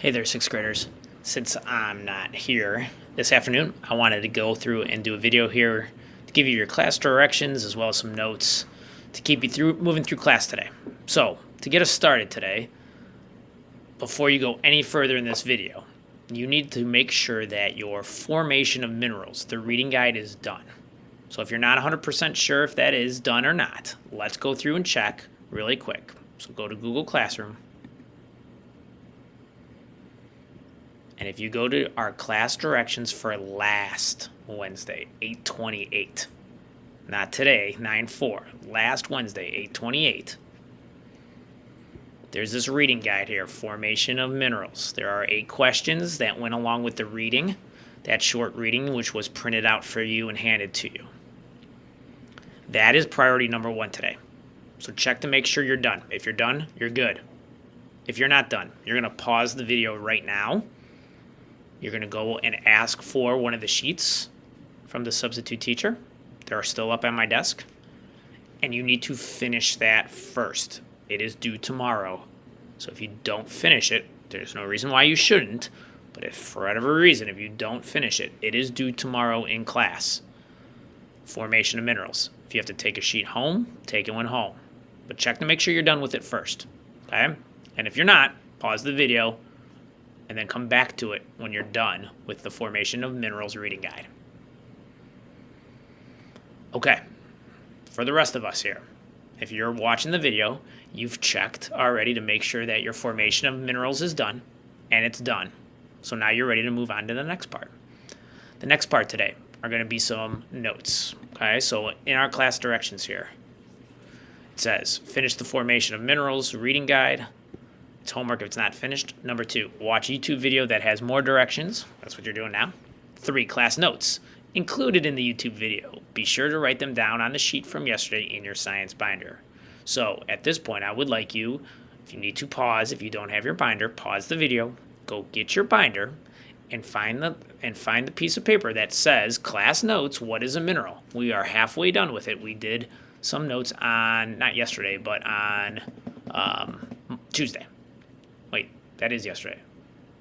Hey there, sixth graders. Since I'm not here this afternoon, I wanted to go through and do a video here to give you your class directions as well as some notes to keep you moving through class today. So, to get us started today, before you go any further in this video, you need to make sure that your formation of minerals, the reading guide, is done. So if you're not 100% sure if that is done or not, let's go through and check really quick. So go to Google Classroom. And if you go to our class directions for last Wednesday, 8/28, not today, 9/4, last Wednesday, 8/28, there's this reading guide here, Formation of Minerals. There are 8 questions that went along with the reading, that short reading, which was printed out for you and handed to you. That is priority number 1 today. So check to make sure you're done. If you're done, you're good. If you're not done, you're going to pause the video right now. You're going to go and ask for one of the sheets from the substitute teacher. They're still up on my desk. And you need to finish that first. It is due tomorrow. So if you don't finish it, there's no reason why you shouldn't. But if for whatever reason, if you don't finish it, it is due tomorrow in class. Formation of minerals. If you have to take a sheet home, take it one home. But check to make sure you're done with it first. Okay? And if you're not, pause the video and then come back to it when you're done with the Formation of Minerals reading guide. Okay, for the rest of us here, if you're watching the video, you've checked already to make sure that your Formation of Minerals is done, and it's done. So now you're ready to move on to the next part. The next part today are going to be some notes. Okay, so in our class directions here, it says, finish the Formation of Minerals reading guide. It's homework if it's not finished. Number 2, watch a YouTube video that has more directions. That's what you're doing now. 3, class notes included in the YouTube video. Be sure to write them down on the sheet from yesterday in your science binder. So at this point, I would like you, if you need to pause, if you don't have your binder, pause the video, go get your binder, and find the piece of paper that says class notes, what is a mineral? We are halfway done with it. We did some notes on, not yesterday, but on Tuesday. Wait, that is yesterday.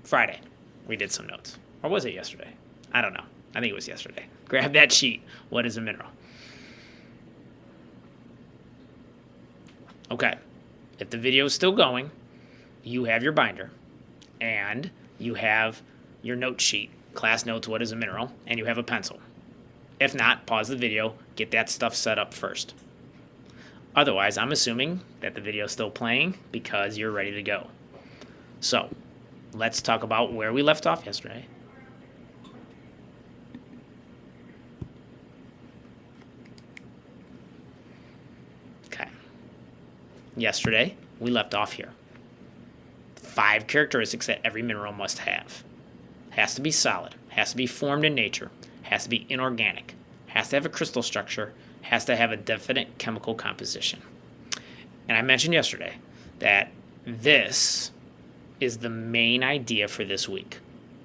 Friday, we did some notes. Or was it yesterday? I don't know. I think it was yesterday. Grab that sheet. What is a mineral? Okay. If the video is still going, you have your binder, and you have your note sheet, class notes, what is a mineral, and you have a pencil. If not, pause the video, get that stuff set up first. Otherwise, I'm assuming that the video is still playing because you're ready to go. So, let's talk about where we left off yesterday. Okay. Yesterday, we left off here. 5 characteristics that every mineral must have. Has to be solid, has to be formed in nature, has to be inorganic, has to have a crystal structure, has to have a definite chemical composition. And I mentioned yesterday that this is the main idea for this week.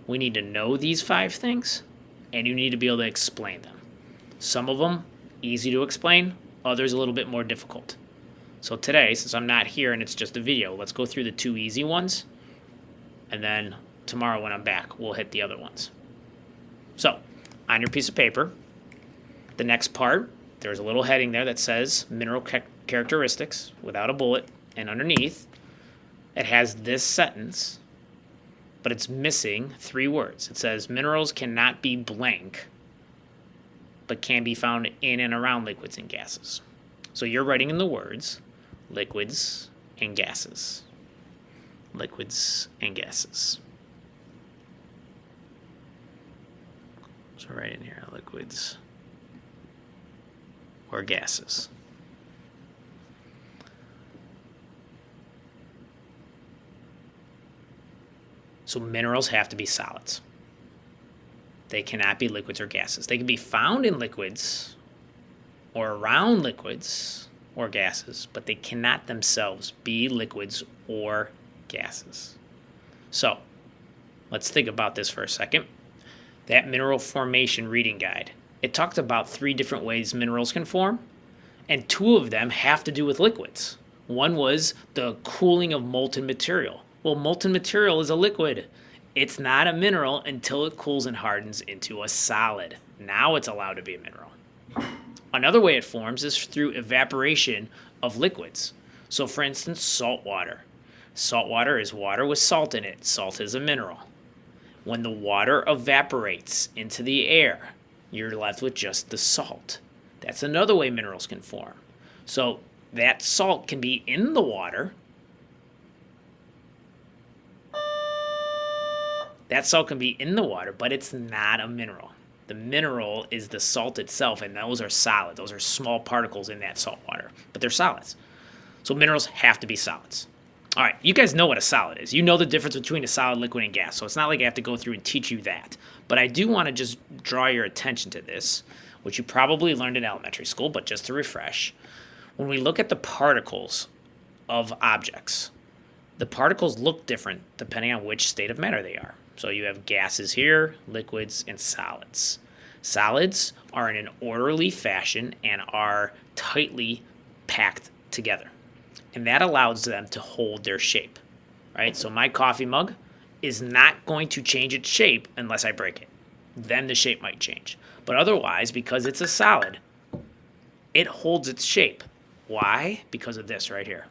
We need to know these 5 things, and you need to be able to explain them. Some of them, easy to explain, others a little bit more difficult. So today, since I'm not here and it's just a video, let's go through the 2 easy ones, and then tomorrow when I'm back, we'll hit the other ones. So, on your piece of paper, the next part, there's a little heading there that says mineral characteristics without a bullet, and underneath, it has this sentence, but it's missing 3 words. It says minerals cannot be blank, but can be found in and around liquids and gases. So you're writing in the words liquids and gases. Liquids and gases. So right in here, liquids or gases. So minerals have to be solids. They cannot be liquids or gases. They can be found in liquids or around liquids or gases, but they cannot themselves be liquids or gases. So let's think about this for a second. That mineral formation reading guide, it talked about 3 different ways minerals can form, and two of them have to do with liquids. One was the cooling of molten material. Well, molten material is a liquid. It's not a mineral until it cools and hardens into a solid. Now it's allowed to be a mineral. Another way it forms is through evaporation of liquids. So, for instance, salt water. Salt water is water with salt in it. Salt is a mineral. When the water evaporates into the air, you're left with just the salt. That's another way minerals can form. So, that salt can be in the water. That salt can be in the water, but it's not a mineral. The mineral is the salt itself, and those are solid. Those are small particles in that salt water, but they're solids. So minerals have to be solids. All right, you guys know what a solid is. You know the difference between a solid, liquid, and gas, so it's not like I have to go through and teach you that. But I do want to just draw your attention to this, which you probably learned in elementary school, but just to refresh. When we look at the particles of objects, the particles look different depending on which state of matter they are. So you have gases here, liquids, and solids. Solids are in an orderly fashion and are tightly packed together. And that allows them to hold their shape, right? So my coffee mug is not going to change its shape unless I break it. Then the shape might change. But otherwise, because it's a solid, it holds its shape. Why? Because of this right here.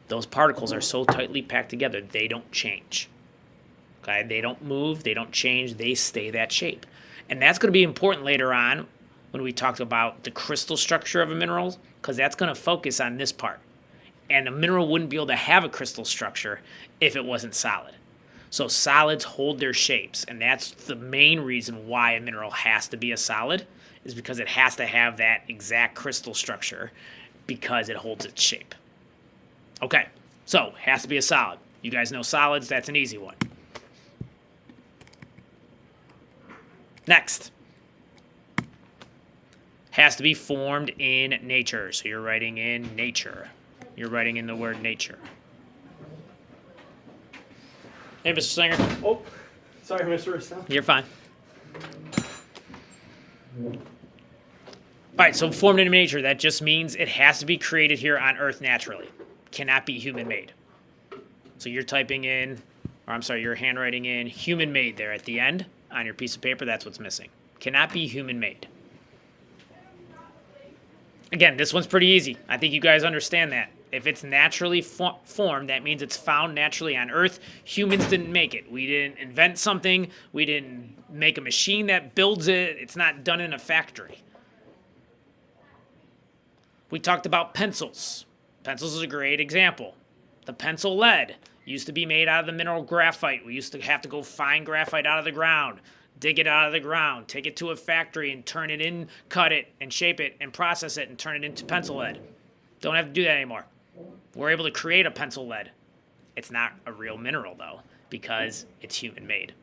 Those particles are so tightly packed together, they don't change. Okay? They don't move, they don't change, they stay that shape. And that's going to be important later on when we talk about the crystal structure of a mineral, because that's going to focus on this part. And a mineral wouldn't be able to have a crystal structure if it wasn't solid. So solids hold their shapes, and that's the main reason why a mineral has to be a solid, is because it has to have that exact crystal structure because it holds its shape. Okay, so has to be a solid. You guys know solids, that's an easy one. Next. Has to be formed in nature. So you're writing in nature. You're writing in the word nature. Hey, Mr. Singer. Oh, sorry, Mr. Russell. You're fine. All right, so formed in nature, that just means it has to be created here on Earth naturally. Cannot be human-made. So you're typing in, or I'm sorry, you're handwriting in human-made there at the end on your piece of paper. That's what's missing. Cannot be human-made. Again, this one's pretty easy. I think you guys understand that. If it's naturally formed, that means it's found naturally on Earth. Humans didn't make it. We didn't invent something. We didn't make a machine that builds it. It's not done in a factory. We talked about pencils. Pencils is a great example. The pencil lead used to be made out of the mineral graphite. We used to have to go find graphite out of the ground, dig it out of the ground, take it to a factory and turn it in, cut it and shape it and process it and turn it into pencil lead. Don't have to do that anymore. We're able to create a pencil lead. It's not a real mineral though, because it's human-made.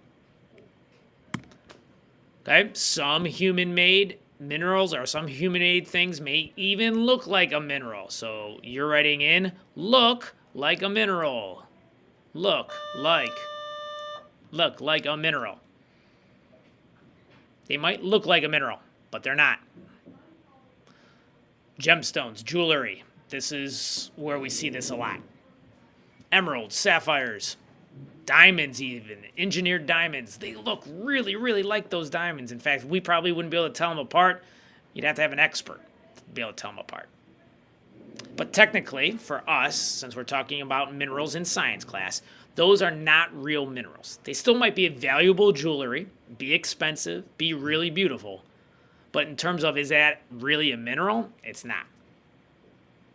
Okay, some human-made minerals or some human-made things may even look like a mineral. So you're writing in, look like a mineral. Look like a mineral. They might look like a mineral, but they're not. Gemstones, jewelry. This is where we see this a lot. Emeralds, sapphires, diamonds even, engineered diamonds. They look really, really like those diamonds. In fact, we probably wouldn't be able to tell them apart. You'd have to have an expert to be able to tell them apart. But technically, for us, since we're talking about minerals in science class, those are not real minerals. They still might be valuable jewelry, be expensive, be really beautiful. But in terms of, is that really a mineral? It's not.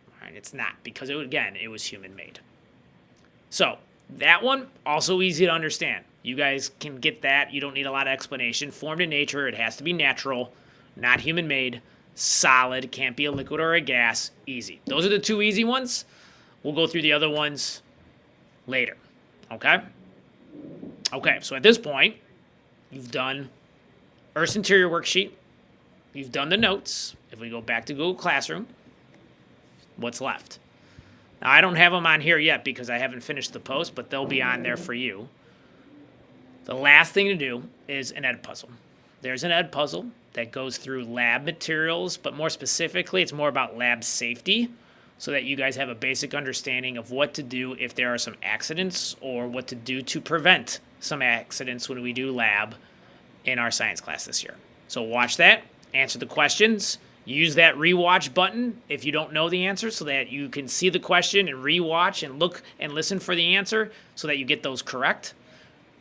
All right, it's not, because it was human-made. So that one, also easy to understand. You guys can get that. You don't need a lot of explanation. Formed in nature, it has to be natural, not human-made. Solid, can't be a liquid or a gas. Easy. Those are the two easy ones. We'll go through the other ones later. Okay? Okay, so at this point, you've done Earth's interior worksheet. You've done the notes. If we go back to Google Classroom, what's left? Now, I don't have them on here yet because I haven't finished the post, but they'll be on there for you. The last thing to do is an ed puzzle. There's an ed puzzle that goes through lab materials, but more specifically, it's more about lab safety. so that you guys have a basic understanding of what to do if there are some accidents or what to do to prevent some accidents when we do lab in our science class this year. So watch that, answer the questions, use that rewatch button if you don't know the answer so that you can see the question and rewatch and look and listen for the answer so that you get those correct.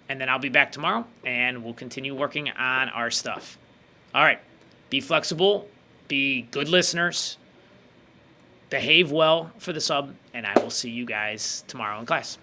And then I'll be back tomorrow and we'll continue working on our stuff. All right, be flexible, be good listeners, behave well for the sub, and I will see you guys tomorrow in class.